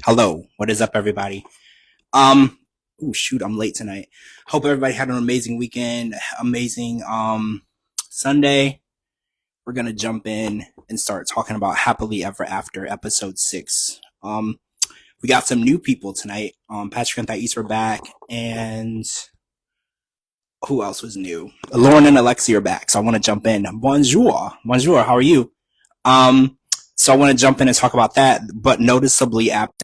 Hello, what is up, everybody? Oh shoot, I'm late tonight. Hope everybody had an amazing weekend, amazing Sunday. We're gonna jump in and start talking about Happily Ever After, episode 6. We got some new people tonight. Patrick and Thais were back, and who else was new? Lauren and Alexi are back, so I want to jump in. Bonjour, bonjour. How are you? Um, so I want to jump in and talk about that, but noticeably absent.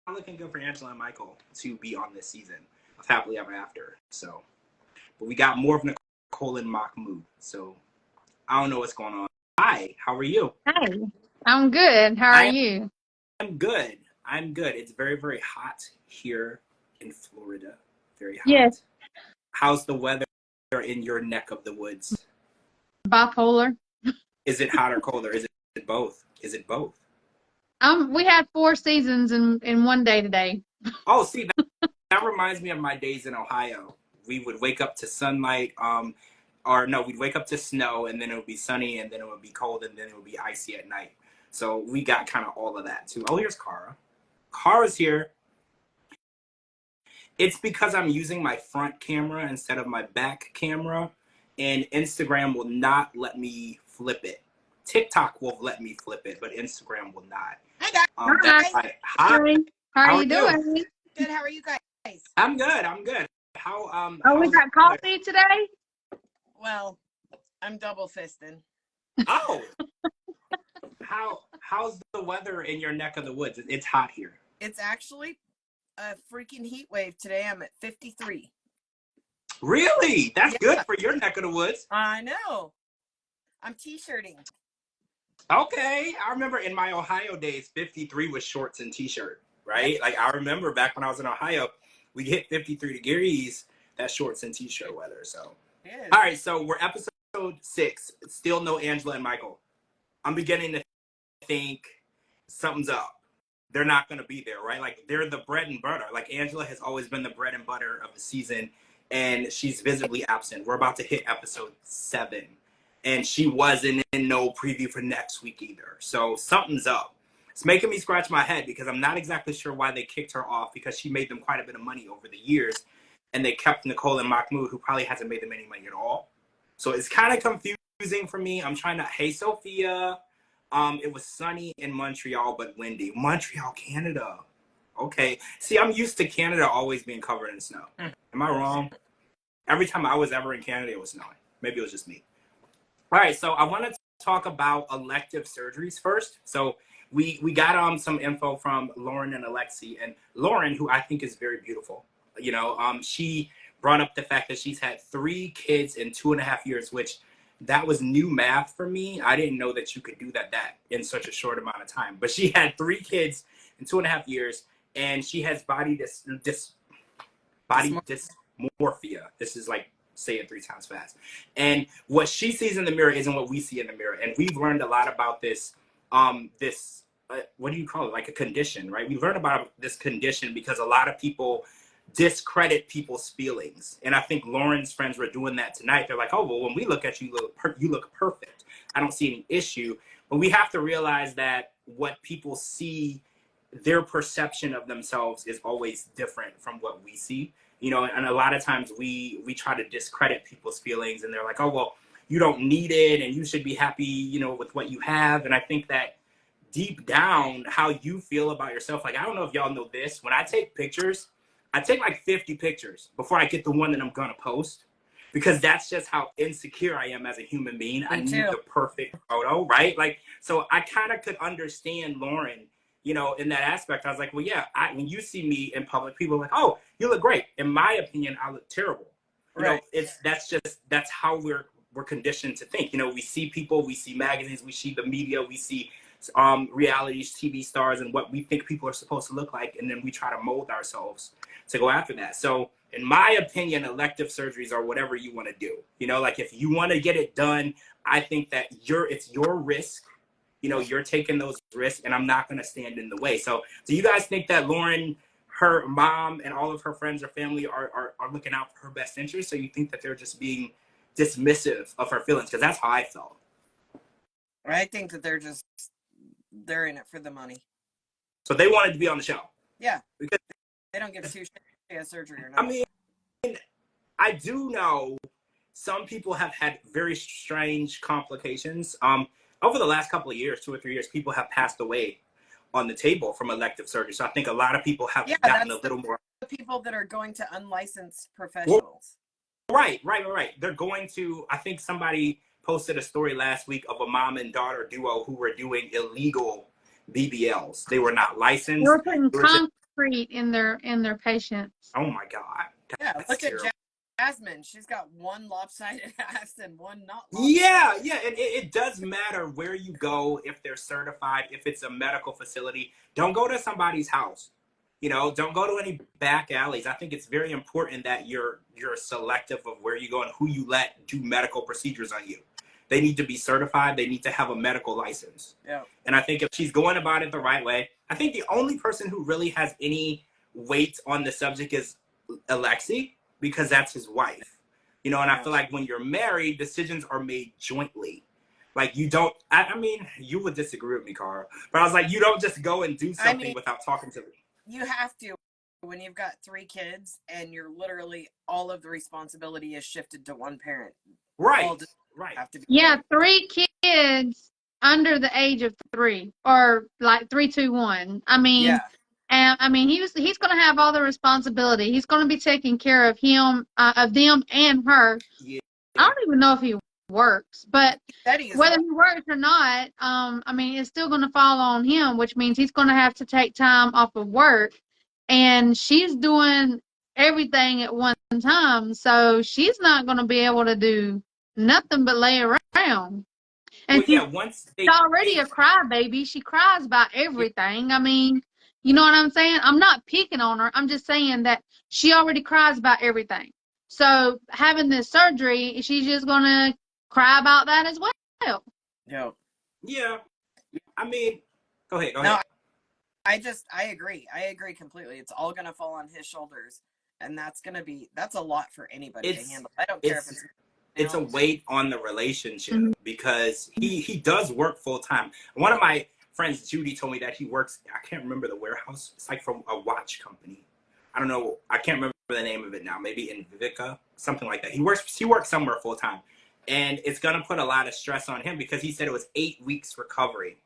Not looking good for Angela and Michael to be on this season of Happily Ever After. So, but we got more of Nicole and Mahmoud. So I don't know what's going on. Hi, how are you? Hi, I'm good. How are I you? am good. I'm good. It's very, very hot here in Florida. Very Yes, hot. How's the weather in your neck of the woods? bipolar. Is it hot or cold, or is it both? Is it both? We had 4 seasons in one day today. Oh, see, that reminds me of my days in Ohio. We would wake up to sunlight, or no, we'd wake up to snow, and then it would be sunny, and then it would be cold, and then it would be icy at night. So we got kind of all of that too. Oh, here's Kara. Kara's here. It's because I'm using my front camera instead of my back camera, and Instagram will not let me flip it. TikTok will let me flip it, but Instagram will not. Hi guys. That's right. Hi. Hi. How How are are you you? doing? Good. How are you guys? I'm good. I'm good. How Oh, we how's got coffee today? Well, I'm double fisting. Oh, how's the weather in your neck of the woods? It's hot here. It's actually a freaking heat wave today. I'm at 53. Really? That's Yeah. good for your neck of the woods. I know. I'm t-shirting. Okay. I remember in my Ohio days, 53 was shorts and t-shirt, right? Like I remember back when I was in Ohio, we hit 53 degrees, that's shorts and t-shirt weather. So, all right. So we're episode 6. Still no Angela and Michael. I'm beginning to think something's up. They're not going to be there, right? Like they're the bread and butter. Like Angela has always been the bread and butter of the season, and she's visibly absent. We're about to hit episode 7, and she wasn't in no preview for next week either. So something's up. It's making me scratch my head because I'm not exactly sure why they kicked her off, because she made them quite a bit of money over the years, and they kept Nicole and Mahmoud, who probably hasn't made them any money at all. So it's kind of confusing for me. I'm trying to, hey, Sophia. It was sunny in Montreal, but windy. Montreal, Canada. Okay. See, I'm used to Canada always being covered in snow. Am I wrong? Every time I was ever in Canada, it was snowing. Maybe it was just me. All right, so I want to talk about elective surgeries first. So we got some info from Lauren and Alexi, and Lauren, who I think is very beautiful. She brought up the fact that she's had 3 kids in 2.5 years, which that was new math for me. I didn't know that you could do that in such a short amount of time. But she had 3 kids in 2.5 years, and she has body dysmorphia. This is like, say it 3 times fast. And what she sees in the mirror isn't what we see in the mirror. And we've learned a lot about this. What do you call it? Like a condition, right? We learned about this condition because a lot of people discredit people's feelings, and I think Lauren's friends were doing that tonight. They're like, "Oh, well, when we look at you, you look perfect. I don't see any issue." But we have to realize that what people see, their perception of themselves is always different from what we see. And a lot of times we try to discredit people's feelings, and they're like, "Oh, well, you don't need it, and you should be happy, with what you have." And I think that deep down, how you feel about yourself, like I don't know if y'all know this, when I take pictures, I take like 50 pictures before I get the one that I'm gonna post, because that's just how insecure I am as a human being. I need the perfect photo, right? Like, so I kind of could understand Lauren, in that aspect. I was like, well, yeah, when you see me in public, people are like, "Oh, you look great." In my opinion, I look terrible. Right. That's how we're conditioned to think. We see people, we see magazines, we see the media, we see reality TV stars and what we think people are supposed to look like, and then we try to mold ourselves to go after that. So in my opinion, elective surgeries are whatever you want to do. Like if you want to get it done, I think that it's your risk. You're taking those risks, and I'm not going to stand in the way. So do you guys think that Lauren, her mom, and all of her friends or family are looking out for her best interest? So you think that they're just being dismissive of her feelings? Because that's how I felt. I think that they're just they're in it for the money. So they wanted to be on the show. Yeah. Because they don't give two shits if they have surgery or not. I mean, I do know some people have had very strange complications. Over the last couple of years, 2 or 3 years, people have passed away on the table from elective surgery. So I think a lot of people have gotten a little more. The people that are going to unlicensed professionals. Right. They're going to, I think somebody posted a story last week of a mom and daughter duo who were doing illegal BBLs. They were not licensed. They were putting concrete in their patients. Oh my God. Yeah, look at Jasmine. She's got one lopsided ass and one not lopsided. Yeah. And it does matter where you go, if they're certified, if it's a medical facility. Don't go to somebody's house. Don't go to any back alleys. I think it's very important that you're selective of where you go and who you let do medical procedures on you. They need to be certified. They need to have a medical license. Yeah. And I think if she's going about it the right way, I think the only person who really has any weight on the subject is Alexi, because that's his wife. And I feel like when you're married, decisions are made jointly. Like you don't, I mean, you would disagree with me, Cara, but I was like, you don't just go and do something without talking to me. You have to when you've got 3 kids and you're literally all of the responsibility is shifted to one parent. Right. Have to be 3 kids under the age of 3, or like 3, 2, 1. I mean, and I mean he's going to have all the responsibility. He's going to be taking care of them and her. Yeah. I don't even know if he works, but whether he works or not, I mean, it's still going to fall on him, which means he's going to have to take time off of work, and she's doing everything at one time, so she's not going to be able to do nothing but lay around. And she's already a crybaby. She cries about everything. I mean, you know what I'm saying? I'm not picking on her. I'm just saying that she already cries about everything. So having this surgery, she's just going to cry about that as well. Yeah. I mean, go ahead. No, I agree. I agree completely. It's all going to fall on his shoulders. And that's a lot for anybody to handle. I don't care if it's a weight on the relationship, because he does work full time. One of my friends, Judy, told me that he works, I can't remember the warehouse. It's like from a watch company. I don't know. I can't remember the name of it now. Maybe in Vivica, something like that. He works somewhere full time. And it's going to put a lot of stress on him, because he said it was 8 weeks recovery,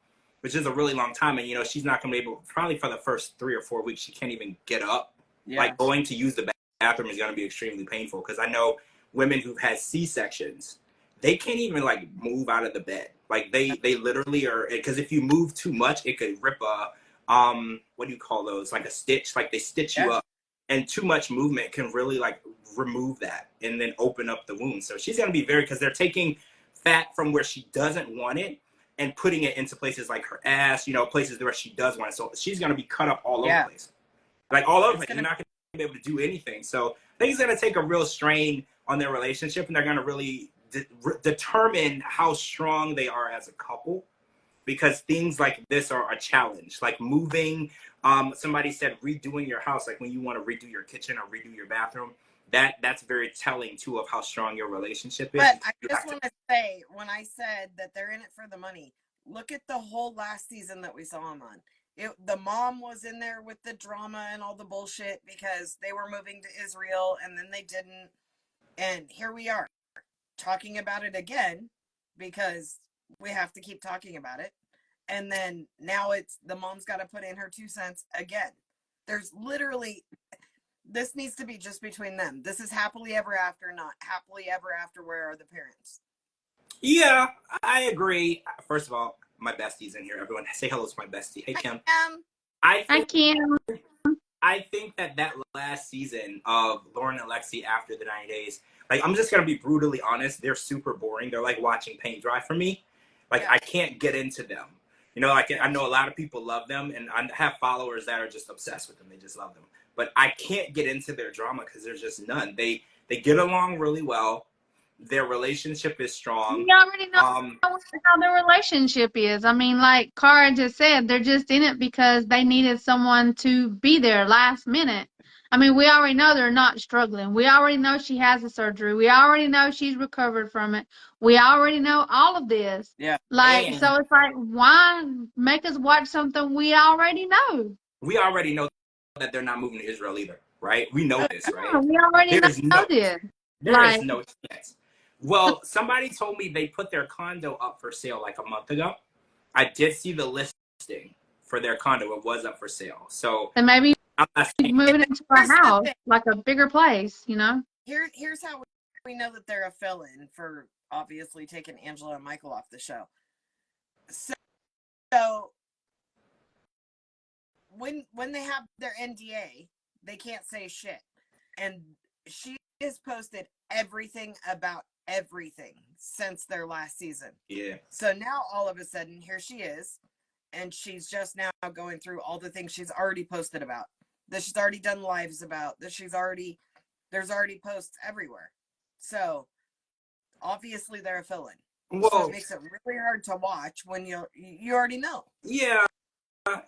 which is a really long time. And, she's not going to be able, probably for the first 3 or 4 weeks, she can't even get up. Yeah. Like going to use the bathroom is going to be extremely painful, because I know women who've had C-sections, they can't even like move out of the bed. Like they literally are, because if you move too much, it could rip a, what do you call those? Like a stitch, like they stitch you up, and too much movement can really like remove that and then open up the wound. So she's going to be because they're taking fat from where she doesn't want it and putting it into places like her ass, places where she does want it. So she's going to be cut up all over the place. Like all over the place. You're not going to be able to do anything. So I think it's going to take a real strain on their relationship, and they're going to really determine how strong they are as a couple, because things like this are a challenge. Like moving, somebody said redoing your house, like when you want to redo your kitchen or redo your bathroom, that's very telling too of how strong your relationship is. But I just want to say, when I said that they're in it for the money, look at the whole last season that we saw them on. The mom was in there with the drama and all the bullshit because they were moving to Israel and then they didn't. And here we are talking about it again because we have to keep talking about it. And then now it's the mom's got to put in her 2 cents again. There's literally, this needs to be just between them. This is happily ever after, not happily ever after. Where are the parents? Yeah, I agree. First of all, my bestie's in here. Everyone say hello to my bestie. Hey, Kim. Hi, Kim. I think that last season of Lauren and Lexi after the 90 days, like, I'm just going to be brutally honest, they're super boring. They're like watching paint dry for me. Like, I can't get into them. Like, I know a lot of people love them, and I have followers that are just obsessed with them. They just love them. But I can't get into their drama because there's just none. They get along really well. Their relationship is strong. You already know how their relationship is. I mean, like Cara just said, they're just in it because they needed someone to be there last minute. I mean, we already know they're not struggling. We already know she has a surgery. We already know she's recovered from it. We already know all of this. Yeah. Like, And so it's like, why make us watch something we already know? we already know that they're not moving to Israel either, right? We know this, Yeah, right? we already There's know no, this. there is Like, no chance. Well, somebody told me they put their condo up for sale like a month ago. I did see the listing for their condo. It was up for sale. So then maybe I'm not saying, moving into a Here's the house, thing. like a bigger place, you know? Here's how we know that they're a fill-in for obviously taking Angela and Michael off the show. So when they have their NDA, they can't say shit. And she has posted everything about everything since their last season. yeah. So now all of a sudden here she is, and she's just now going through all the things she's already posted about, that she's already done lives about, that there's already posts everywhere. So obviously they're a fill-in. So Well, it makes it really hard to watch when you already know. yeah.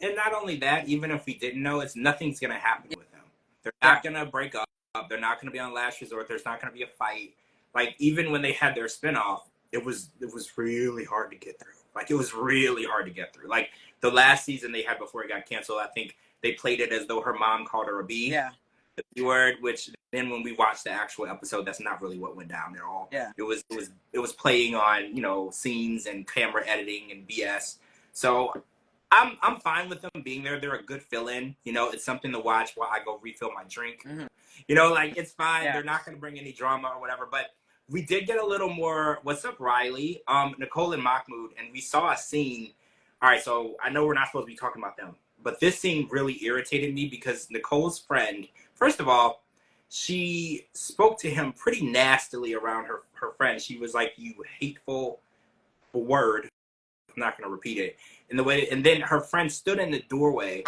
And not only that, even if we didn't know, nothing's gonna happen with them. They're Yeah. not gonna break up. They're not gonna be on Last Resort. There's not gonna be a fight. Like even when they had their spinoff, it was really hard to get through. Like it was really hard to get through. Like the last season they had before it got canceled, I think they played it as though her mom called her a B. Yeah. The B word, which then when we watched the actual episode, that's not really what went down at all. Yeah. It was playing on, you know, scenes and camera editing and BS. So I'm fine with them being there. They're a good fill-in. You know, it's something to watch while I go refill my drink. Mm-hmm. You know, like it's fine. Yeah. They're not going to bring any drama or whatever. But we did get a little more. What's up, Riley? Nicole and Mahmoud, and we saw a scene. All right, so I know we're not supposed to be talking about them, but this scene really irritated me because Nicole's friend, first of all, she spoke to him pretty nastily around her friend. She was like, "You hateful word." I'm not going to repeat it. And then her friend stood in the doorway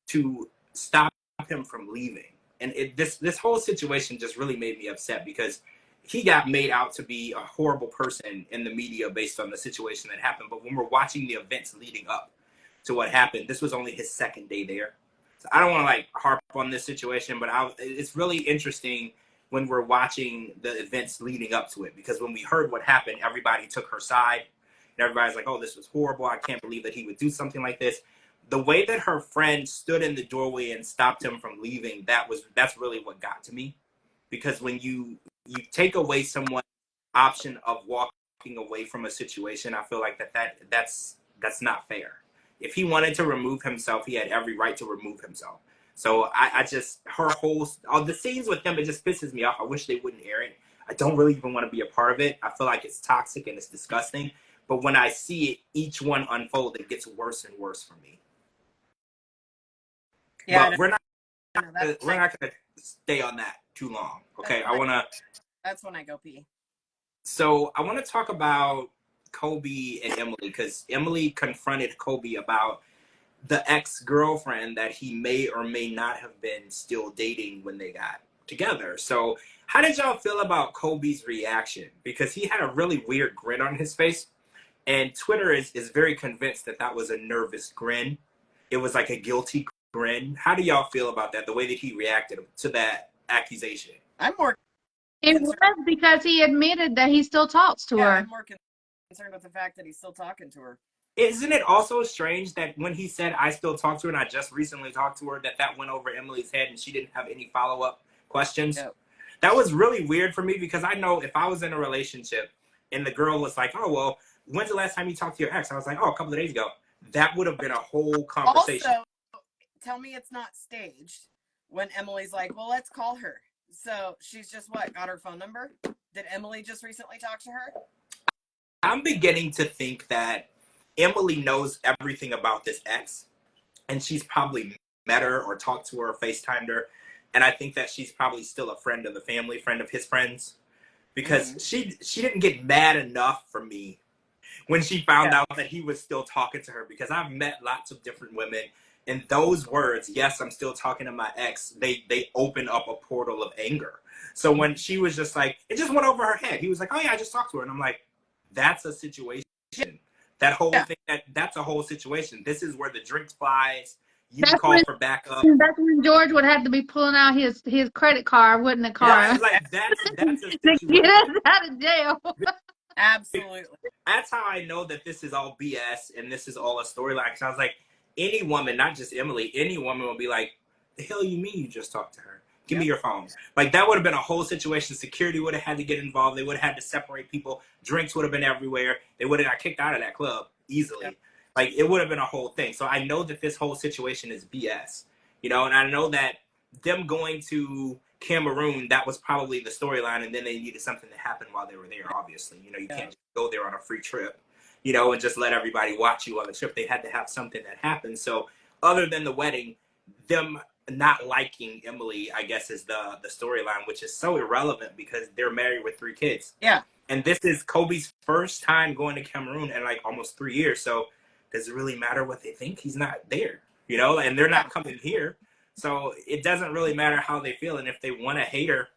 to stop him from leaving. And this whole situation just really made me upset because he got made out to be a horrible person in the media based on the situation that happened. But when we're watching the events leading up to what happened, this was only his second day there. So I don't want to like harp on this situation, but it's really interesting when we're watching the events leading up to it, because when we heard what happened, everybody took her side. And everybody's like, oh, this was horrible. I can't believe that he would do something like this. The way that her friend stood in the doorway and stopped him from leaving, that's really what got to me. Because when you take away someone's option of walking away from a situation, I feel like that's not fair. If he wanted to remove himself, he had every right to remove himself. So I just, all the scenes with them, it just pisses me off. I wish they wouldn't air it. I don't really even want to be a part of it. I feel like it's toxic and it's disgusting. But when I see it, each one unfold, it gets worse and worse for me. Yeah. But we're not going to stay on that too long. Okay, That's when I go pee. So I want to talk about Kobe and Emily, because Emily confronted Kobe about the ex-girlfriend that he may or may not have been still dating when they got together. So how did y'all feel about Kobe's reaction? Because he had a really weird grin on his face, and Twitter is very convinced that was a nervous grin. It was like a guilty grin. How do y'all feel about that, the way that he reacted to that accusation? I'm more It was because he admitted that he still talks to her. I'm more concerned with the fact that he's still talking to her. Isn't it also strange that when he said, I still talk to her, and I just recently talked to her, that went over Emily's head and she didn't have any follow-up questions? Yep. That was really weird for me, because I know if I was in a relationship and the girl was like, oh, well, when's the last time you talked to your ex? I was like, oh, a couple of days ago. That would have been a whole conversation. Also, tell me it's not staged when Emily's like, well, let's call her. So she's just got her phone number? Did Emily just recently talk to her? I'm beginning to think that Emily knows everything about this ex, and she's probably met her or talked to her or FaceTimed her. And I think that she's probably still a friend of the family, friend of his friends, because she didn't get mad enough for me when she found out that he was still talking to her, because I've met lots of different women, and those words, yes, I'm still talking to my ex, they open up a portal of anger. So when she was just like, it just went over her head. He was like, oh yeah, I just talked to her. And I'm like, that's a situation. That whole thing, that's a whole situation. This is where the drink flies. you can call for backup. That's when George would have to be pulling out his credit card, wouldn't it, Cara? Right, like that's a To situation. get us out of jail. Absolutely. That's how I know that this is all BS and this is all a storyline. Because I was like, any woman, not just Emily, any woman will be like, the hell you mean you just talked to her? Give me your phone. Like, that would have been a whole situation. Security would have had to get involved. They would have had to separate people. Drinks would have been everywhere. They would have got kicked out of that club easily. Yep. Like, it would have been a whole thing. So I know that this whole situation is BS. You know, and I know that them going to Cameroon, that was probably the storyline, and then they needed something to happen while they were there, obviously. You know, you can't just go there on a free trip, you know, and just let everybody watch you on the trip. They had to have something that happened. So other than the wedding, them not liking Emily, I guess, is the storyline, which is so irrelevant because they're married with 3 kids. Yeah. And this is Kobe's first time going to Cameroon in like almost 3 years. So does it really matter what they think? He's not there, you know, and they're not coming here. So it doesn't really matter how they feel. And if they want to hate her,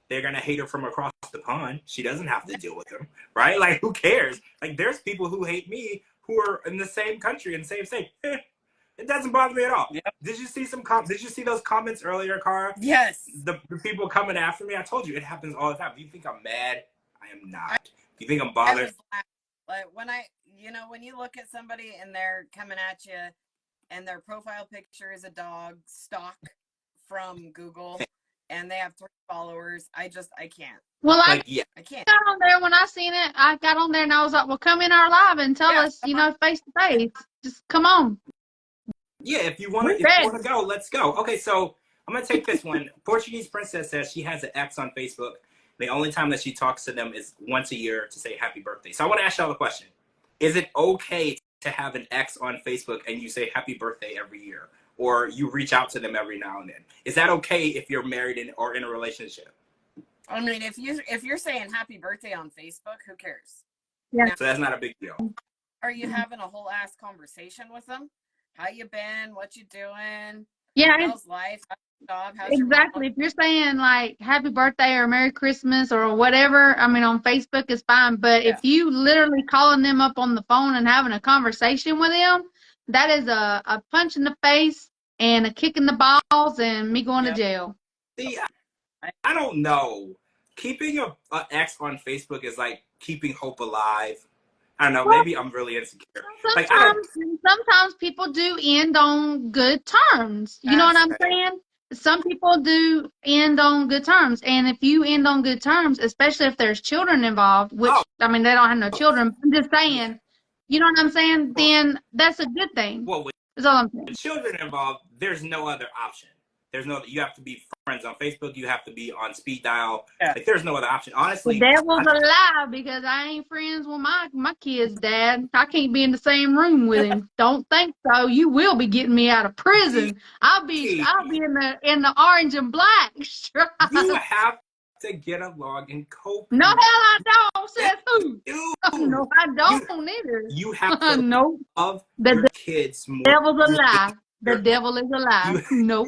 they're going to hate her from across the pond. She doesn't have to deal with them, right? Like, who cares? Like, there's people who hate me who are in the same country and same state. It doesn't bother me at all. Yep. Did you see did you see those comments earlier, Cara? Yes. The people coming after me? I told you, it happens all the time. Do you think I'm mad? I am not. Do you think I'm bothered? Like, when when you look at somebody and they're coming at you and their profile picture is a dog stock from Google and they have 3 followers, I can't. Well, I can't. Got on there when I seen it. I got on there and I was like, well, come in our live and tell us, you know, face to face. Just come on. Yeah, if you want to go, let's go. Okay, so I'm going to take this one. Portuguese Princess says she has an ex on Facebook. The only time that she talks to them is once a year to say happy birthday. So I want to ask y'all a question. Is it okay to have an ex on Facebook and you say happy birthday every year? Or you reach out to them every now and then? Is that okay if you're married or in a relationship? I mean, if you're saying happy birthday on Facebook, who cares? Yeah. So that's not a big deal. Are you having a whole ass conversation with them? How you been? What you doing? Yeah. How's life? How's your job? How's exactly. If you're saying like happy birthday or Merry Christmas or whatever, I mean, on Facebook is fine. But if you literally calling them up on the phone and having a conversation with them, that is a punch in the face and a kick in the balls and me going to jail. See, I don't know. Keeping an ex on Facebook is like keeping hope alive. I don't know. Maybe I'm really insecure. Sometimes people do end on good terms. You know what I'm saying? Some people do end on good terms. And if you end on good terms, especially if there's children involved, which, I mean, they don't have no children. I'm just saying, you know what I'm saying? Then that's a good thing. Well, that's all I'm saying. With children involved, there's no other option. You have to be friends on Facebook. You have to be on speed dial. Like, there's no other option. Honestly, the devil's alive because I ain't friends with my kid's dad. I can't be in the same room with him. Don't think so. You will be getting me out of prison. I'll be in the orange and black stripe. You have to get along and cope. No, hell I don't. Says who? No, I don't either. You have to love your kids more. The devil's alive. The devil is alive. Nope.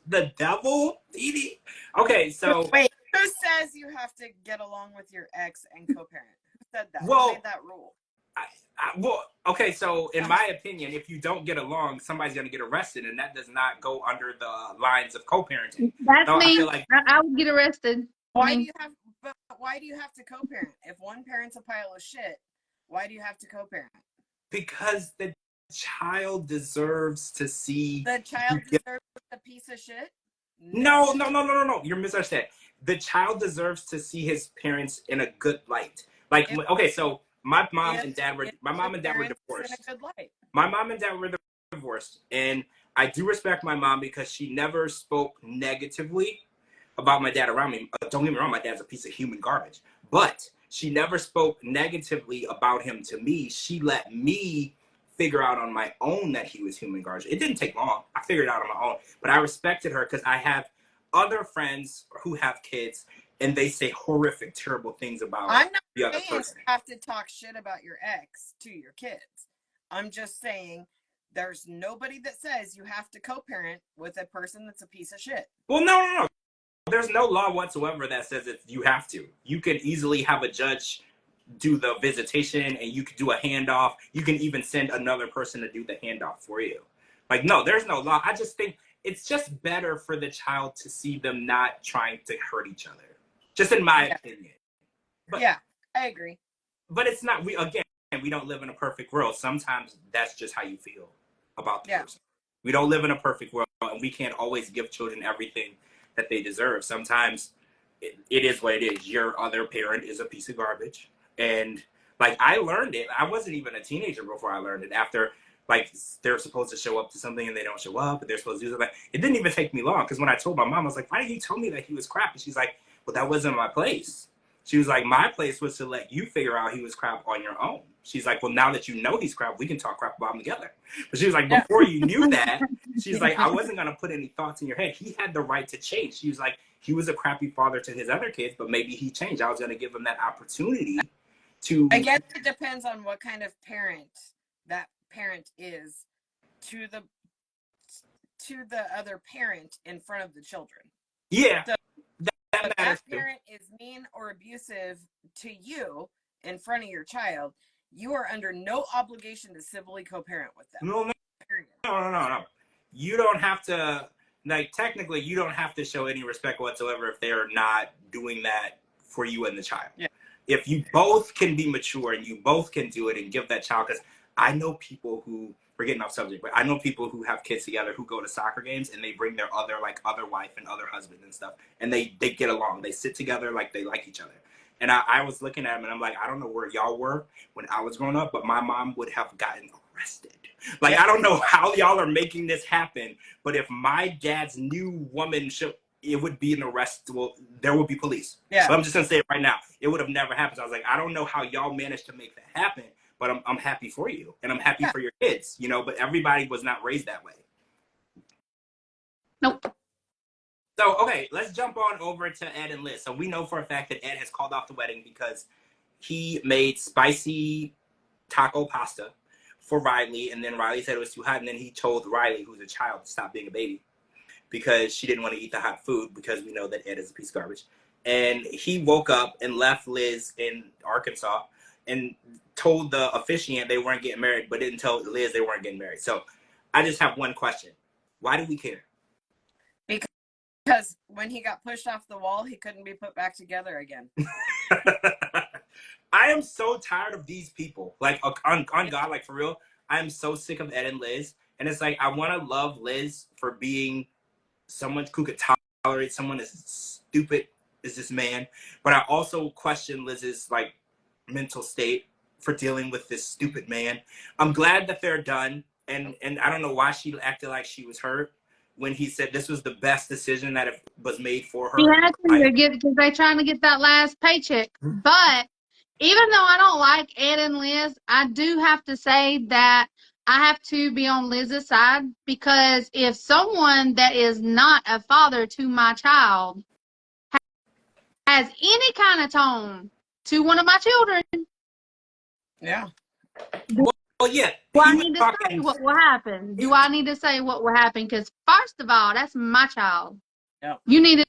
The devil, Edie? Okay, so wait, who says you have to get along with your ex and co-parent? Who said that? Well, who made that rule? Okay, so in my opinion, if you don't get along, somebody's gonna get arrested, and that does not go under the lines of co-parenting. That's me. I feel like I would get arrested. Why do you have to co-parent? If one parent's a pile of shit, why do you have to co-parent? Because the child deserves to see. The child deserves a piece of shit? No. You're misunderstanding. The child deserves to see his parents in a good light. Like, okay, so my mom and dad were divorced. My mom and dad were divorced, and I do respect my mom because she never spoke negatively about my dad around me. Don't get me wrong, my dad's a piece of human garbage, but she never spoke negatively about him to me. She let me figure out on my own that he was human garbage. It didn't take long. I figured it out on my own, but I respected her because I have other friends who have kids and they say horrific, terrible things about the other person. I'm not saying you have to talk shit about your ex to your kids. I'm just saying there's nobody that says you have to co-parent with a person that's a piece of shit. Well, no. There's no law whatsoever that says that you have to. You can easily have a judge do the visitation and you can do a handoff. You can even send another person to do the handoff for you. Like, no, there's no law. I just think it's just better for the child to see them not trying to hurt each other. Just in my opinion. But, yeah, I agree. But it's not, we don't live in a perfect world. Sometimes that's just how you feel about the person. We don't live in a perfect world, and we can't always give children everything that they deserve. Sometimes it is what it is. Your other parent is a piece of garbage. And like, I learned it. I wasn't even a teenager before I learned it. After, like, they're supposed to show up to something and they don't show up, but they're supposed to do something. It didn't even take me long, because when I told my mom, I was like, why did you tell me that he was crap? And she's like, well, that wasn't my place. She was like, my place was to let you figure out he was crap on your own. She's like, well, now that you know he's crap, we can talk crap about him together. But she was like, before you knew that, she's like, I wasn't going to put any thoughts in your head. He had the right to change. She was like, he was a crappy father to his other kids, but maybe he changed. I was going to give him that opportunity to... I guess it depends on what kind of parent that parent is to the other parent in front of the children. Yeah. So if that parent is mean or abusive to you in front of your child, you are under no obligation to civilly co-parent with them. No. You don't have to, like, technically, you don't have to show any respect whatsoever if they're not doing that for you and the child. Yeah. If you both can be mature and you both can do it and give that child, because I know people who, we're getting off subject, but I know people who have kids together who go to soccer games and they bring their other wife and other husband and stuff, and they get along. They sit together like they like each other. And I was looking at them and I'm like, I don't know where y'all were when I was growing up, but my mom would have gotten arrested. Like, I don't know how y'all are making this happen, but if my dad's new woman it would be an arrest. Well, there would be police. Yeah. But I'm just gonna say it right now. It would have never happened. So I was like, I don't know how y'all managed to make that happen, but I'm happy for you, and I'm happy for your kids, you know. But everybody was not raised that way. Nope. So, okay, let's jump on over to Ed and Liz. So we know for a fact that Ed has called off the wedding because he made spicy taco pasta for Riley, and then Riley said it was too hot, and then he told Riley, who's a child, to stop being a baby because she didn't want to eat the hot food, because we know that Ed is a piece of garbage. And he woke up and left Liz in Arkansas and told the officiant they weren't getting married, but didn't tell Liz they weren't getting married. So I just have one question. Why do we care? Because when he got pushed off the wall, he couldn't be put back together again. I am so tired of these people. Like, on God, like, for real, I am so sick of Ed and Liz. And it's like, I want to love Liz for being someone who could tolerate someone as stupid as this man. But I also question Liz's, like, mental state for dealing with this stupid man. I'm glad that they're done. And I don't know why she acted like she was hurt when he said this was the best decision that was made for her. He had to get, because they're trying to get that last paycheck. But even though I don't like Ed and Liz, I do have to say that I have to be on Liz's side, because if someone that is not a father to my child has any kind of tone to one of my children, yeah. Well, yeah. Do I need to say what will happen? Do I need to say what will happen? Because first of all, that's my child. Yeah. You need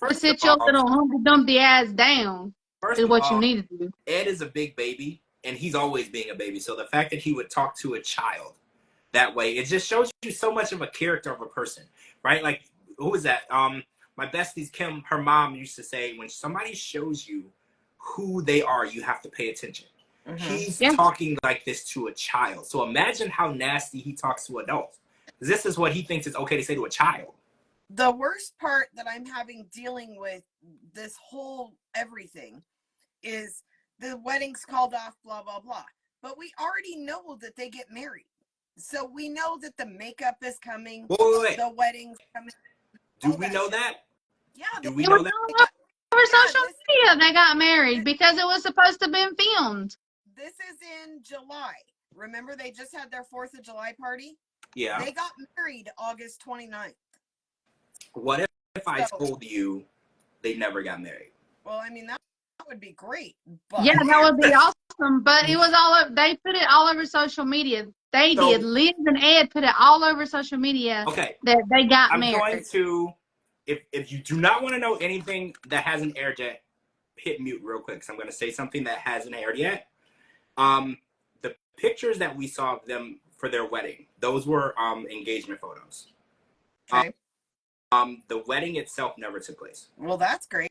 to sit your little Humpty Dumpty ass down. Is what you need to do. Ed is a big baby, and he's always being a baby. So the fact that he would talk to a child that way, it just shows you so much of a character of a person, right? Like, who was that? My bestie's Kim, her mom used to say, when somebody shows you who they are, you have to pay attention. Mm-hmm. He's talking like this to a child. So imagine how nasty he talks to adults. This is what he thinks is okay to say to a child. The worst part that I'm having dealing with this whole everything is the wedding's called off, blah, blah, blah. But we already know that they get married. So we know that the makeup is coming. Wait. The wedding's coming. Do we know that? Yeah. Do we know that? Over social media, they got married because it was supposed to have been filmed. This is in July. Remember, they just had their 4th of July party? Yeah. They got married August 29th. What if I told you they never got married? Well, I mean, that would be great. But yeah, that would be awesome. But it was they put it all over social media. They did. Liz and Ed put it all over social media. Okay. That they got I'm married. going to, if you do not want to know anything that hasn't aired yet, hit mute real quick, because I'm going to say something that hasn't aired yet. The pictures that we saw of them for their wedding, Those were engagement photos. Okay. The wedding itself never took place. Well, that's great.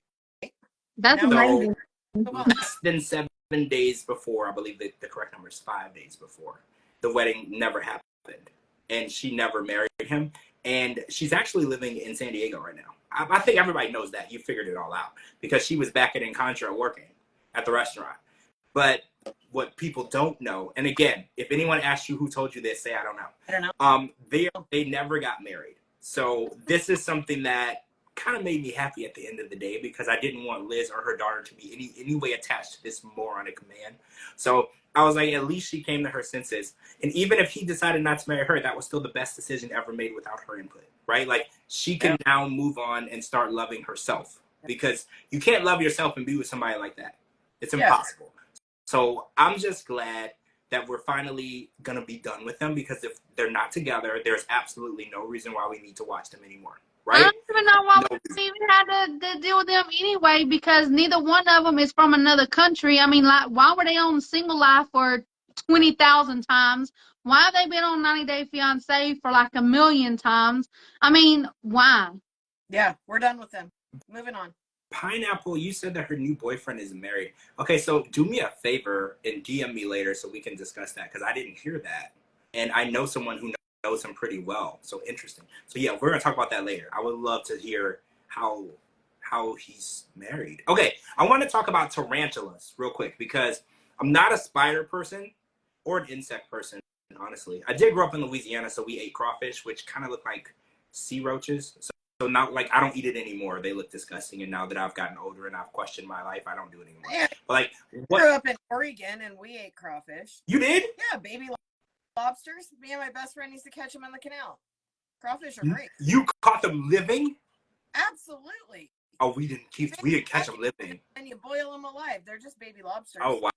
That's Now, amazing. Less than 7 days before, I believe the correct number is 5 days before, the wedding never happened. And she never married him. And she's actually living in San Diego right now. I think everybody knows that. You figured it all out. Because she was back at Encontra working at the restaurant. But what people don't know, and again, if anyone asks you who told you this, say, I don't know. I don't know. They never got married. So this is something that kind of made me happy at the end of the day, because I didn't want Liz or her daughter to be any way attached to this moronic man. So I was like, at least she came to her senses. And even if he decided not to marry her, that was still the best decision ever made without her input, right? Like, she can now move on and start loving herself, because you can't love yourself and be with somebody like that. It's impossible. So I'm just glad that we're finally going to be done with them, because if they're not together, there's absolutely no reason why we need to watch them anymore. Right? I don't even know why we even had to deal with them anyway, because neither one of them is from another country. I mean, like, why were they on Single Life for 20,000 times? Why have they been on 90 Day Fiance for like 1,000,000 times? I mean, why? Yeah, we're done with them. Moving on. Pineapple, you said that her new boyfriend is married. Okay, so do me a favor and DM me later so we can discuss that, because I didn't hear that. And I know someone who knows him pretty well. So interesting. So yeah, we're going to talk about that later. I would love to hear how he's married. Okay, I want to talk about tarantulas real quick, because I'm not a spider person or an insect person, honestly. I did grow up in Louisiana, so we ate crawfish, which kind of look like sea roaches. So now, like, I don't eat it anymore. They look disgusting. And now that I've gotten older and I've questioned my life, I don't do it anymore. Yeah. But like, what? I grew up in Oregon and we ate crawfish. You did? Yeah, baby lobsters. Me and my best friend used to catch them in the canal. Crawfish are great. You caught them living? Absolutely. Oh, we didn't catch them living. And you boil them alive. They're just baby lobsters. Oh, wow.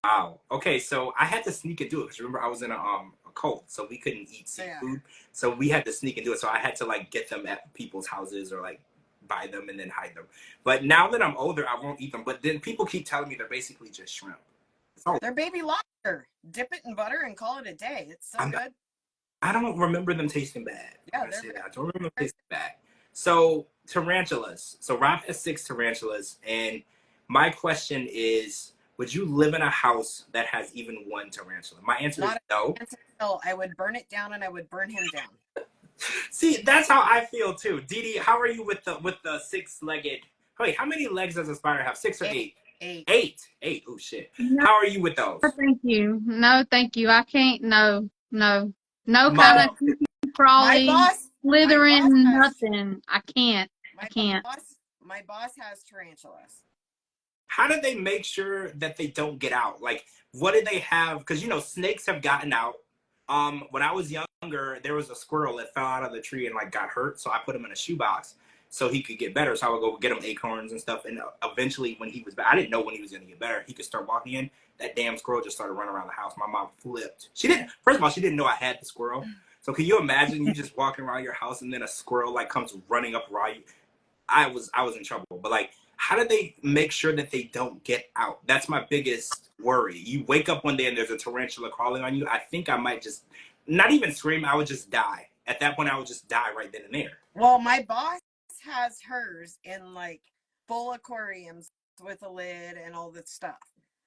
Wow. Okay, so I had to sneak and do it, because remember I was in a cult, so we couldn't eat seafood. Yeah. So we had to sneak and do it. So I had to like get them at people's houses or like buy them and then hide them. But now that I'm older, I won't eat them. But then people keep telling me they're basically just shrimp. So they're baby lobster. Dip it in butter and call it a day. It's so good. I don't remember them tasting bad. Yeah, I don't remember them tasting bad. So tarantulas. So Rob has 6 tarantulas, and my question is, would you live in a house that has even 1 tarantula? My answer is no. I would burn it down and I would burn him down. See, that's how I feel too. Dee, how are you with the 6-legged? Wait, how many legs does a spider have? 6 or 8? 8. 8. Oh shit. No, how are you with those? Thank you. No, thank you. I can't. No kind of crawly, slithering, nothing. I can't. My boss has tarantulas. How do they make sure that they don't get out? Like, what do they have? Because, snakes have gotten out. When I was younger, there was a squirrel that fell out of the tree and, like, got hurt. So I put him in a shoebox so he could get better. So I would go get him acorns and stuff. And eventually, when he was back, I didn't know when he was going to get better. He could start walking in. That damn squirrel just started running around the house. My mom flipped. First of all, she didn't know I had the squirrel. So can you imagine you just walking around your house and then a squirrel, like, comes running up around you? I was in trouble. But, like, how do they make sure that they don't get out? That's my biggest worry. You wake up one day and there's a tarantula crawling on you. I think I might just, not even scream, I would just die. At that point, I would just die right then and there. Well, my boss has hers in like full aquariums with a lid and all that stuff.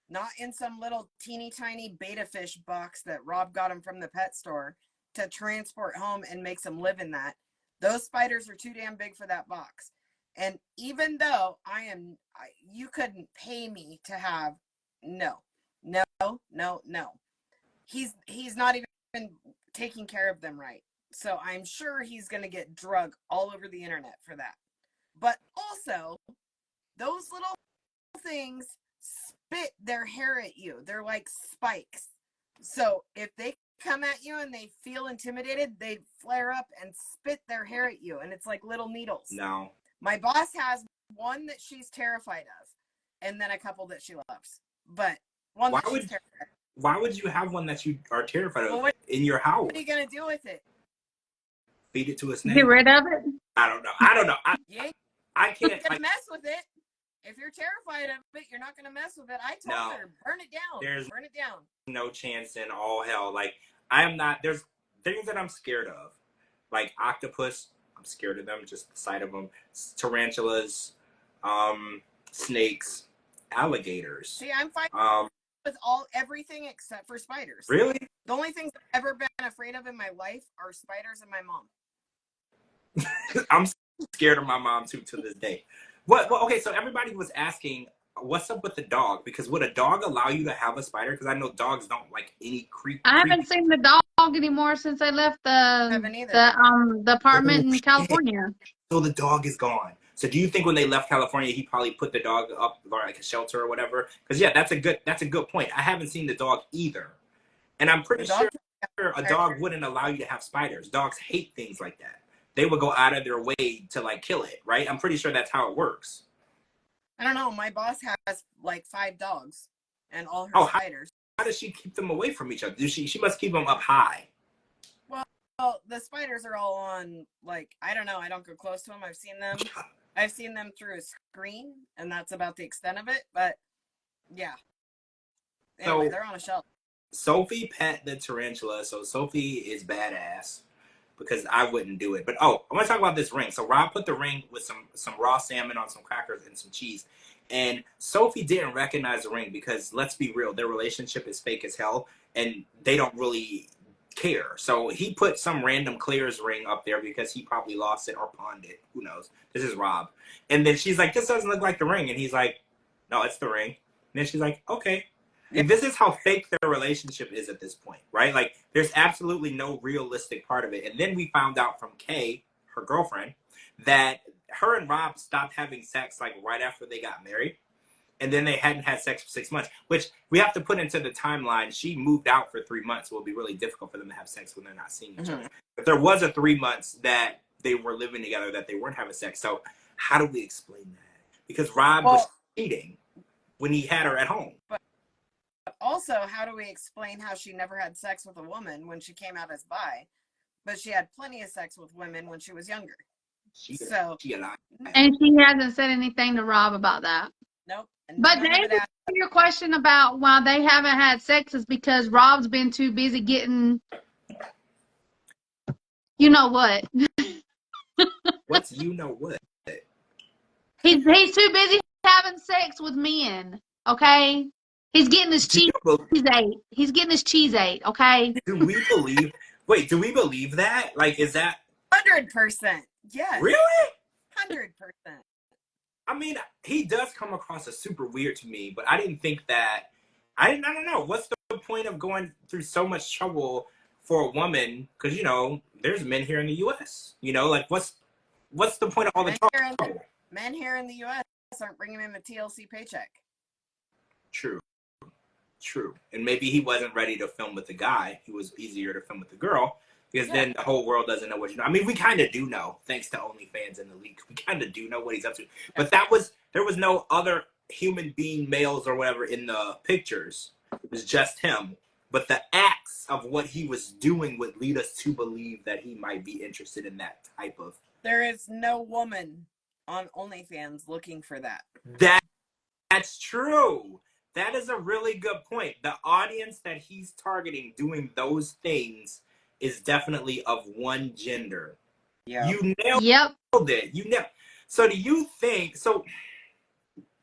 Not in some little teeny tiny betta fish box that Rob got him from the pet store to transport home and makes him live in that. Those spiders are too damn big for that box. And even though you couldn't pay me to have, no. He's not even taking care of them right. So I'm sure he's going to get drug all over the internet for that. But also, those little things spit their hair at you. They're like spikes. So if they come at you and they feel intimidated, they flare up and spit their hair at you. And it's like little needles. No. My boss has one that she's terrified of, and then a couple that she loves. But one that she's terrified of. Why would you have one that you are terrified of in your house? What are you going to do with it? Feed it to a snake? Get rid of it? I don't know. I can't. You're going to mess with it. If you're terrified of it, you're not going to mess with it. I told her, burn it down. Burn it down. No chance in all hell. Like, I am not. There's things that I'm scared of, like octopus. I'm scared of them, just the sight of them. Tarantulas, snakes, alligators. See, I'm fine with everything except for spiders. Really? The only things I've ever been afraid of in my life are spiders and my mom. I'm scared of my mom too to this day. Well, okay, so everybody was asking, what's up with the dog? Because would a dog allow you to have a spider? Because I know dogs don't like any I haven't seen the dog anymore since I left the apartment in California. So the dog is gone. So do you think when they left California, he probably put the dog up like a shelter or whatever? Because yeah, that's a good point. I haven't seen the dog either, and I'm pretty sure a dog wouldn't allow you to have spiders. Dogs hate things like that. They would go out of their way to like kill it, right? I'm pretty sure that's how it works. I don't know. My boss has like 5 dogs and all her spiders. How does she keep them away from each other? She must keep them up high. Well, the spiders are all on, like, I don't know. I don't go close to them. I've seen them through a screen, and that's about the extent of it. But yeah. Anyway, they're on a shelf. Sophie pet the tarantula, so Sophie is badass. Because I wouldn't do it. But I want to talk about this ring. So Rob put the ring with some raw salmon on some crackers and some cheese. And Sophie didn't recognize the ring because, let's be real, their relationship is fake as hell. And they don't really care. So he put some random Claire's ring up there because he probably lost it or pawned it. Who knows? This is Rob. And then she's like, this doesn't look like the ring. And he's like, no, it's the ring. And then she's like, okay. And this is how fake their relationship is at this point, right? Like, there's absolutely no realistic part of it. And then we found out from Kay, her girlfriend, that her and Rob stopped having sex, like, right after they got married. And then they hadn't had sex for 6 months, which we have to put into the timeline. She moved out for 3 months. So it'll be really difficult for them to have sex when they're not seeing each other. But there was a 3 months that they were living together that they weren't having sex. So how do we explain that? Because Rob was cheating when he had her at home. But also, how do we explain how she never had sex with a woman when she came out as bi, but she had plenty of sex with women when she was younger? And she hasn't said anything to Rob about that. Nope. But to answer your question about why they haven't had sex is because Rob's been too busy getting, you know what? What's you know what? He's too busy having sex with men. Okay. He's getting his cheese ate. He's getting his cheese ate, okay? Do we believe that? Like, is that 100%? Yes. Really? 100%. I mean, he does come across as super weird to me, but I didn't think that. I don't know. What's the point of going through so much trouble for a woman? Because, you know, there's men here in the U.S. You know, like, what's the point of all the trouble? Men here in the U.S. aren't bringing him a TLC paycheck. True. And maybe he wasn't ready to film with the guy. It was easier to film with the girl because then the whole world doesn't know what you know. I mean, we kind of do know, thanks to OnlyFans and the leak. We kind of do know what he's up to. But there was no other human being, males or whatever, in the pictures. It was just him. But the acts of what he was doing would lead us to believe that he might be interested in that type of. There is no woman on OnlyFans looking for that. That's true. That is a really good point. The audience that he's targeting doing those things is definitely of one gender. Yeah. You nailed it. So do you think, so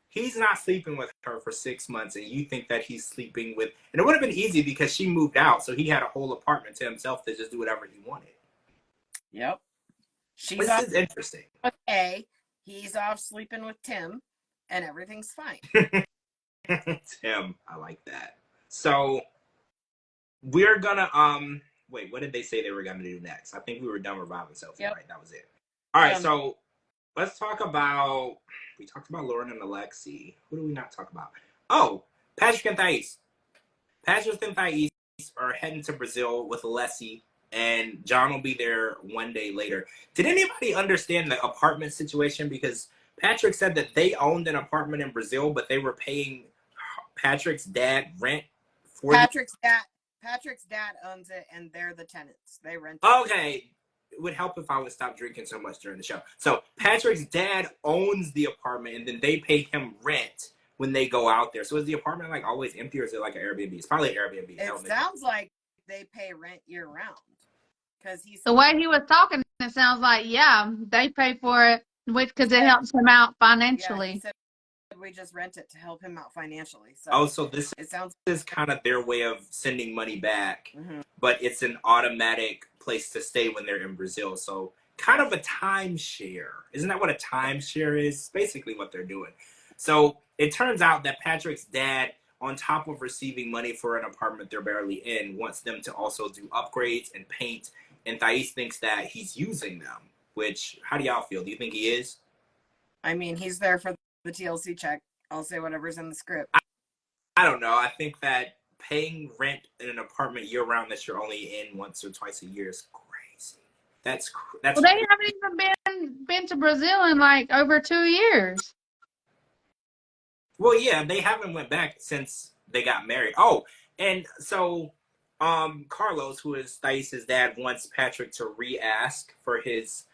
he's not sleeping with her for 6 months and you think that he's sleeping with, and it would have been easy because she moved out. So he had a whole apartment to himself to just do whatever he wanted. Yep. This is interesting. Okay. He's off sleeping with Tim and everything's fine. Tim, I like that. So we're gonna wait, what did they say they were gonna do next? I think we were done with Rob and Sophie, right? That was it. All right, so let's talk about, we talked about Lauren and Alexi. Who do we not talk about? Oh, Patrick and Thais. Patrick and Thais are heading to Brazil with Alessi, and John will be there one day later. Did anybody understand the apartment situation? Because Patrick said that they owned an apartment in Brazil, but they were paying Patrick's dad rent for Patrick's dad owns it, and they're the tenants. They rent it. Okay. It would help if I would stop drinking so much during the show. So Patrick's dad owns the apartment, and then they pay him rent when they go out there. So is the apartment like always empty, or is it like an Airbnb? It's probably an Airbnb. It sounds like they pay rent year round. because he's The way he was talking, it sounds like, yeah, they pay for it, because it helps him out financially. Yeah, he said we just rent it to help him out financially. So also, this it sounds is kind of their way of sending money back, Mhm. but it's an automatic place to stay when they're in Brazil. So kind of a timeshare. Isn't that what a timeshare is? It's basically what they're doing. So it turns out that Patrick's dad, on top of receiving money for an apartment they're barely in, wants them to also do upgrades and paint. And Thais thinks that he's using them. Which, how do y'all feel? Do you think he is? I mean, he's there for the TLC check. I'll say whatever's in the script. I don't know. I think that paying rent in an apartment year round that you're only in once or twice a year is crazy. That's Well, they haven't even been to Brazil in like over 2 years. well, yeah, they haven't went back since they got married. Oh, and so Carlos, who is Thais' dad, wants Patrick to re-ask for his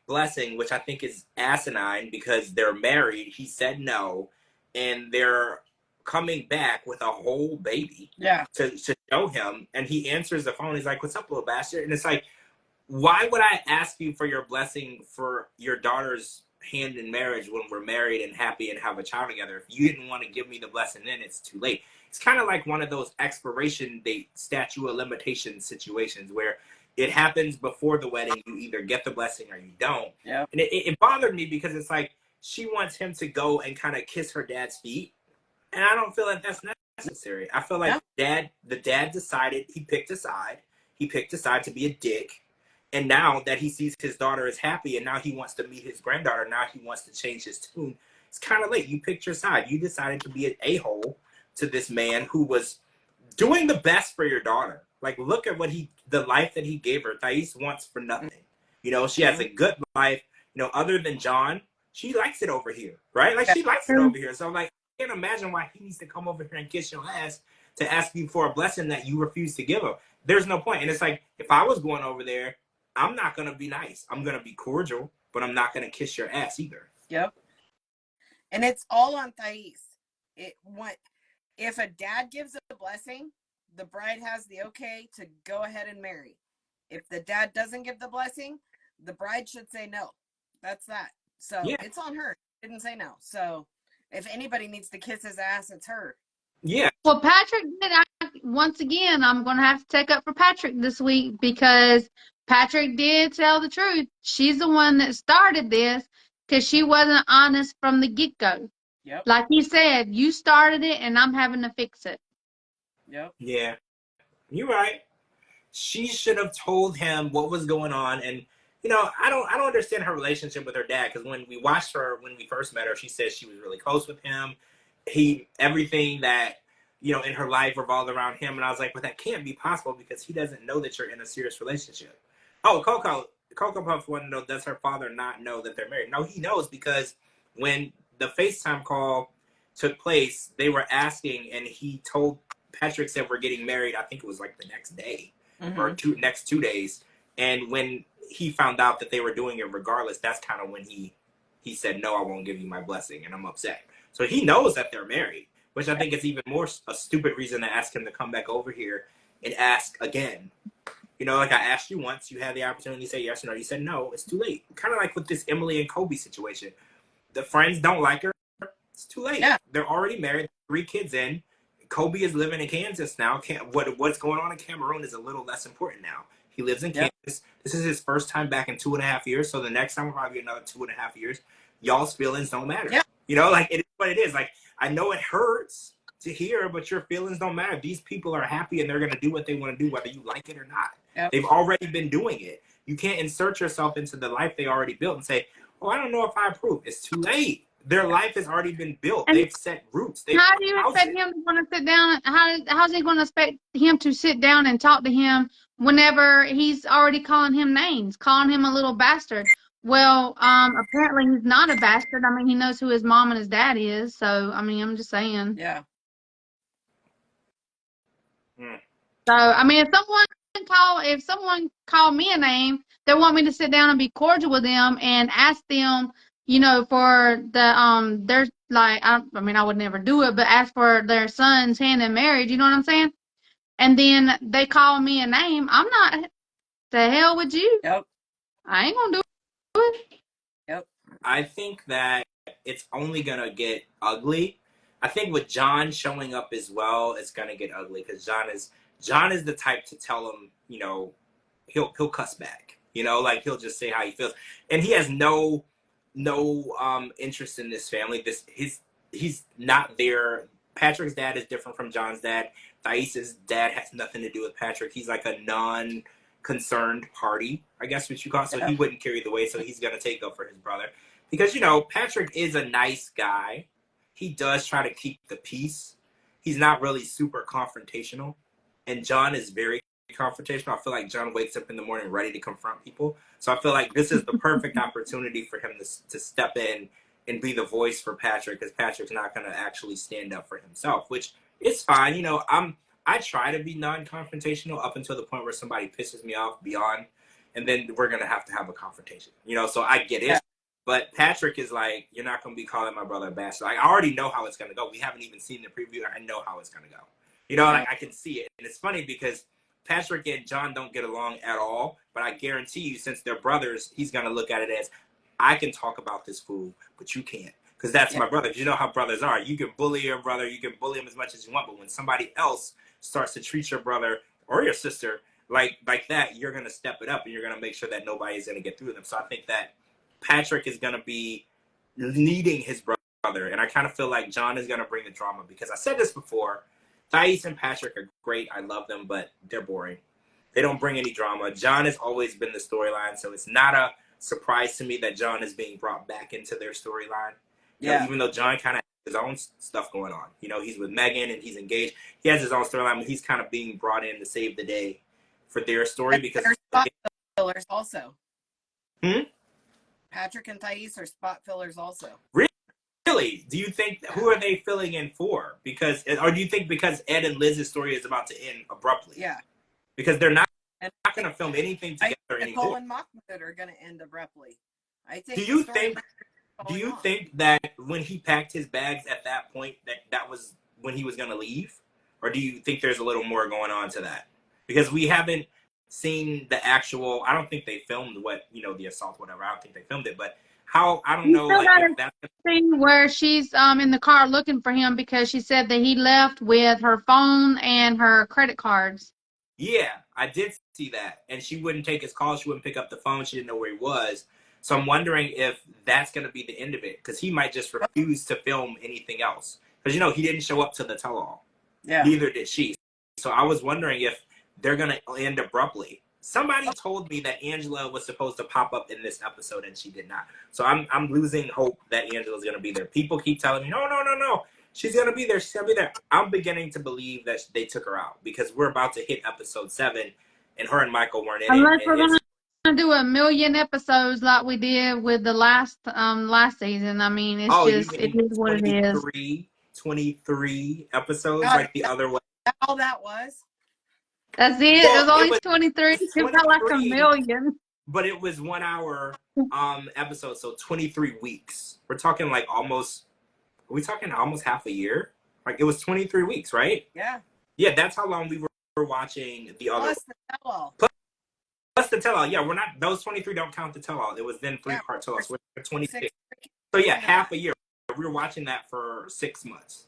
blessing, which I think is asinine because they're married. He said no, and they're coming back with a whole baby to show him. And he answers the phone. He's like, "What's up, little bastard?" And it's like, why would I ask you for your blessing for your daughter's hand in marriage when we're married and happy and have a child together? If you didn't want to give me the blessing, then it's too late. It's kind of like one of those expiration date statute of limitation situations where it happens before the wedding. You either get the blessing or you don't. Yeah. And it bothered me because it's like she wants him to go and kind of kiss her dad's feet. And I don't feel like that's necessary. I feel like the dad decided, he picked a side. He picked a side to be a dick. And now that he sees his daughter is happy and now he wants to meet his granddaughter, now he wants to change his tune. It's kind of late. You picked your side. You decided to be an a-hole to this man who was doing the best for your daughter. Like, look at the life that he gave her. Thais wants for nothing. You know, she has a good life. You know, other than John, she likes it over here, right? Like, she likes it over here. So, like, I can't imagine why he needs to come over here and kiss your ass to ask you for a blessing that you refuse to give him. There's no point. And it's like, if I was going over there, I'm not going to be nice. I'm going to be cordial, but I'm not going to kiss your ass either. Yep. And it's all on Thais. If a dad gives a blessing, the bride has the okay to go ahead and marry. If the dad doesn't give the blessing, the bride should say no. That's that. So it's on her. She didn't say no. So if anybody needs to kiss his ass, it's her. Yeah. Well, Patrick did. Once again, I'm going to have to take up for Patrick this week because Patrick did tell the truth. She's the one that started this because she wasn't honest from the get-go. Yep. Like he said, you started it and I'm having to fix it. Yep. Yeah. You're right. She should have told him what was going on. And, you know, I don't understand her relationship with her dad because when we watched her, when we first met her, she said she was really close with him. Everything that, you know, in her life revolved around him. And I was like, well, that can't be possible because he doesn't know that you're in a serious relationship. Oh, Coco Puff wanted to know, does her father not know that they're married? No, he knows because when the FaceTime call took place, they were asking and he told Patrick said we're getting married. I think it was like the next day or next 2 days. And when he found out that they were doing it regardless, that's kind of when he said, no, I won't give you my blessing. And I'm upset. So he knows that they're married, which I think is even more a stupid reason to ask him to come back over here and ask again. You know, like I asked you once, you had the opportunity to say yes or no. You said no, it's too late. Kind of like with this Emily and Kobe situation. The friends don't like her. It's too late. Yeah. They're already married, 3 kids in. Kobe is living in Kansas now. What's going on in Cameroon is a little less important now. He lives in Kansas. This is his first time back in 2.5 years. So the next time will probably be another 2.5 years. Y'all's feelings don't matter. Yeah. You know, like it is what it is. Like I know it hurts to hear, but your feelings don't matter. These people are happy and they're going to do what they want to do, whether you like it or not. Yep. They've already been doing it. You can't insert yourself into the life they already built and say, oh, I don't know if I approve. It's too late. Their life has already been built. And they've set roots. How do you expect him to want to sit down? How's he going to expect him to sit down and talk to him whenever he's already calling him names, calling him a little bastard? Well, apparently he's not a bastard. I mean, he knows who his mom and his dad is. So, I mean, I'm just saying. Yeah. So, I mean, if someone called me a name, they want me to sit down and be cordial with them and ask them, you know, for their like, I mean, I would never do it, but ask for their son's hand in marriage. You know what I'm saying? And then they call me a name. I'm not. To hell with you. Yep. I ain't gonna do it. Yep. I think that it's only gonna get ugly. I think with John showing up as well, it's gonna get ugly because John is the type to tell him, you know, he'll cuss back. You know, like he'll just say how he feels, and he has no interest in this family. He's not there. Patrick's dad is different from John's dad. Thais's dad has nothing to do with Patrick. He's like a non-concerned party, I guess what you call it. So he wouldn't carry the weight. So he's gonna take up for his brother because, you know, Patrick is a nice guy. He does try to keep the peace. He's not really super confrontational, and John is very confrontational. I feel like John wakes up in the morning ready to confront people. So I feel like this is the perfect opportunity for him to step in and be the voice for Patrick, because Patrick's not going to actually stand up for himself, which is fine. You know, I try to be non-confrontational up until the point where somebody pisses me off beyond, and then we're going to have a confrontation. You know, so I get it. Yeah. But Patrick is like, you're not going to be calling my brother a bastard. Like, I already know how it's going to go. We haven't even seen the preview. I know how it's going to go. You know, like I can see it. And it's funny because Patrick and John don't get along at all, but I guarantee you, since they're brothers, he's going to look at it as, I can talk about this fool, but you can't, because that's my brother. You know how brothers are. You can bully your brother, you can bully him as much as you want, but when somebody else starts to treat your brother or your sister like that, you're going to step it up, and you're going to make sure that nobody is going to get through them. So I think that Patrick is going to be leading his brother, and I kind of feel like John is going to bring the drama, because I said this before, Thais and Patrick are great. I love them, but they're boring. They don't bring any drama. John has always been the storyline, so it's not a surprise to me that John is being brought back into their storyline. You know, even though John kind of has his own stuff going on. You know, he's with Megan and he's engaged. He has his own storyline, but he's kind of being brought in to save the day for their story, because they're spot fillers also. Patrick and Thais are spot fillers also. Really? Do you think, who are they filling in for? Because, or do you think because Ed and Liz's story is about to end abruptly? Yeah. Because they're not going to film anything together anymore. Nicole and Mahmoud are going to end abruptly. I think. Do you think that when he packed his bags at that point, that was when he was going to leave? Or do you think there's a little more going on to that? Because we haven't seen the actual, I don't think they filmed what, you know, the assault, whatever. I don't think they filmed it, but how, I don't know. Like, if that's thing where she's in the car looking for him because she said that he left with her phone and her credit cards. Yeah, I did see that. And she wouldn't take his call. She wouldn't pick up the phone. She didn't know where he was. So I'm wondering if that's going to be the end of it, because he might just refuse to film anything else. Because, you know, he didn't show up to the tell-all. Yeah. Neither did she. So I was wondering if they're going to end abruptly. Somebody told me that Angela was supposed to pop up in this episode, and she did not. So I'm losing hope that Angela's going to be there. People keep telling me, no. She's going to be there. She's going to be there. I'm beginning to believe that they took her out, because we're about to hit episode 7, and her and Michael weren't in Unless it. we're going to do 1,000,000 episodes like we did with the last season. I mean, it's it is what it is. 23 episodes, like the other way. That's all that was? That's it. Well, it was only 23. It's not like 1,000,000. But it was 1 hour episode, so 23 weeks. We're talking like almost half a year? Like, it was 23 weeks, right? Yeah. Yeah, that's how long we were watching the other. Plus the tell-all. Plus the tell-all. Yeah, we're not, those 23 don't count the tell-all. It was then 3-part tell-all. So we're 26. So yeah, half a year. We were watching that for 6 months.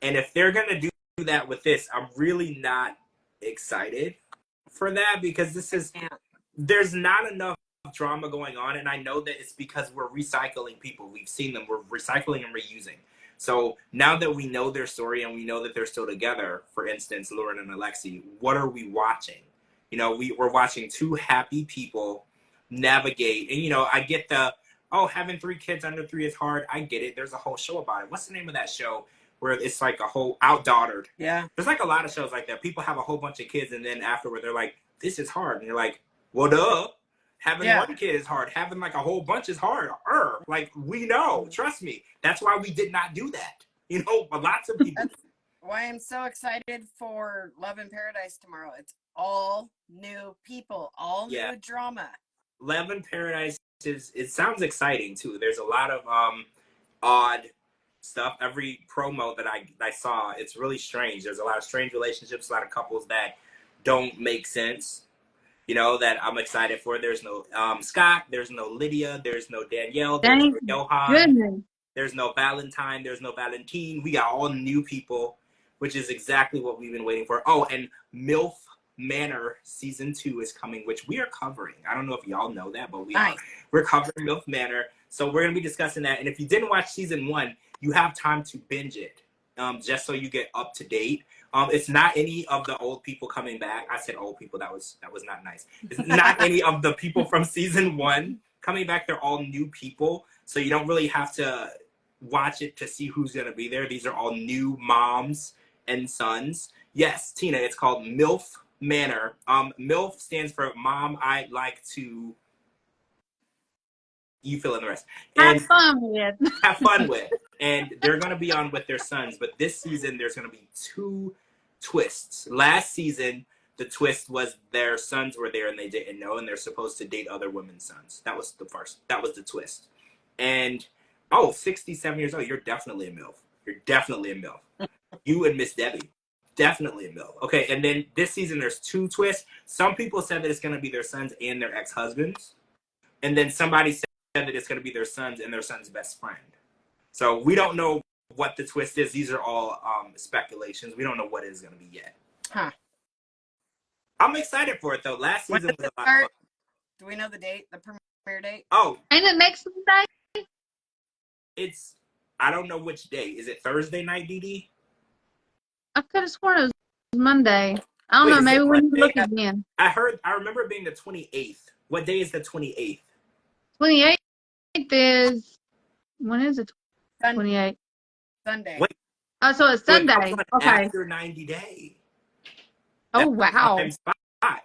And if they're going to do that with this, I'm really not excited for that, because there's not enough drama going on, and I know that it's because we're recycling people. We've seen them. We're recycling and reusing. So now that we know their story and we know that they're still together, for instance, Lauren and Alexi, what are we watching? You know, we're watching two happy people navigate. And, you know, I get having 3 kids under 3 is hard. I get it. There's a whole show about it. What's the name of that show where it's like a whole outdaughtered? Yeah. There's like a lot of shows like that. People have a whole bunch of kids, and then afterward they're like, this is hard. And you're like, well, duh. Having 1 kid is hard. Having like a whole bunch is hard. Like, we know. Trust me. That's why we did not do that. You know, but lots of people. That's why I'm so excited for Love in Paradise tomorrow. It's all new people, all new drama. Love in Paradise it sounds exciting too. There's a lot of odd stuff. Every promo that I saw, it's really strange. There's a lot of strange relationships, a lot of couples that don't make sense. you know, that I'm excited for. There's no Scott, there's no Lydia, there's no Danielle, there's Thank no Johan, goodness. there's no Valentine, there's no Valentine. We got all new people, which is exactly what we've been waiting for. Oh, and MILF Manor season 2 is coming, which we are covering. I don't know if y'all know that, but we're covering MILF Manor. So we're gonna be discussing that. And if you didn't watch season 1, you have time to binge it, just so you get up to date. It's not any of the old people coming back. I said old people. That was not nice. It's not any of the people from season 1 coming back. They're all new people, so you don't really have to watch it to see who's gonna be there. These are all new moms and sons. Yes, Tina, it's called MILF Manor. MILF stands for Mom I'd Like to. You fill in the rest. And Have fun with. have fun with. And they're going to be on with their sons. But this season, there's going to be 2 twists. Last season, the twist was their sons were there and they didn't know, and they're supposed to date other women's sons. That was the twist. And, 67 years old, you're definitely a MILF. You're definitely a MILF. You and Miss Debbie. Definitely a MILF. Okay, and then this season, there's 2 twists. Some people said that it's going to be their sons and their ex-husbands. And then somebody said that it's going to be their sons and their son's best friend. So we don't know what the twist is. These are all speculations. We don't know what it is going to be yet. Huh. I'm excited for it, though. Last season was a lot of fun. Do we know the date, the premiere date? Oh. Ain't it next Sunday? I don't know which day. Is it Thursday night, Dee Dee? I could have sworn it was Monday. I don't know. Maybe we need to look again. I remember it being the 28th. What day is the 28th? 28th is, when is it? 28th. Sunday. Wait. Oh, so it's Sunday. Okay. After 90 days. Oh, wow.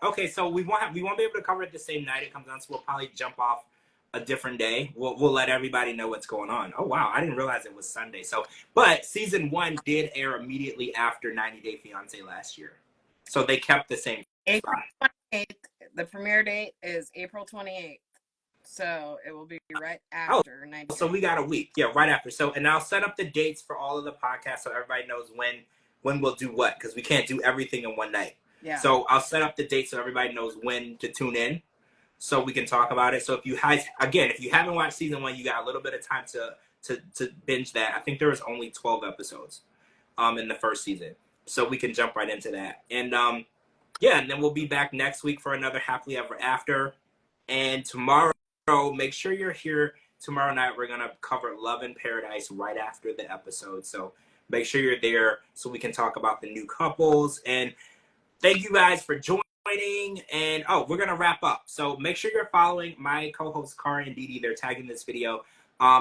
Okay, so we won't be able to cover it the same night it comes on, so we'll probably jump off a different day. We'll let everybody know what's going on. Oh, wow. I didn't realize it was Sunday. But season 1 did air immediately after 90 Day Fiancé last year. So they kept the same April 28th. The premiere date is April 28th. So it will be right after 90. So we got a week. Yeah, right after. So, and I'll set up the dates for all of the podcasts so everybody knows when we'll do what, because we can't do everything in one night. Yeah. So I'll set up the dates so everybody knows when to tune in so we can talk about it. So if you haven't watched season 1, you got a little bit of time to binge that. I think there was only 12 episodes in the first season. So we can jump right into that. And and then we'll be back next week for another Happily Ever After. And tomorrow, make sure you're here tomorrow night. We're going to cover Love in Paradise right after the episode. So make sure you're there so we can talk about the new couples. And thank you guys for joining. And we're going to wrap up. So make sure you're following my co-hosts, Cara and Dee Dee. They're tagging this video.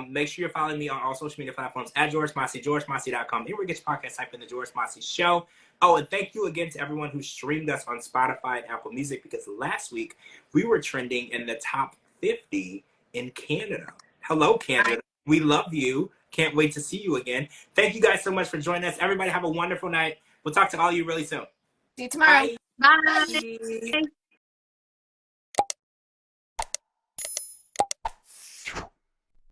Make sure you're following me on all social media platforms at George Mossey, georgemossey.com. Here we get your podcast, type in the George Mossey Show. Oh, and thank you again to everyone who streamed us on Spotify and Apple Music, because last week we were trending in the top 50 in Canada. Hello, Canada. We love you. Can't wait to see you again. Thank you guys so much for joining us. Everybody have a wonderful night. We'll talk to all of you really soon. See you tomorrow. Bye. Bye.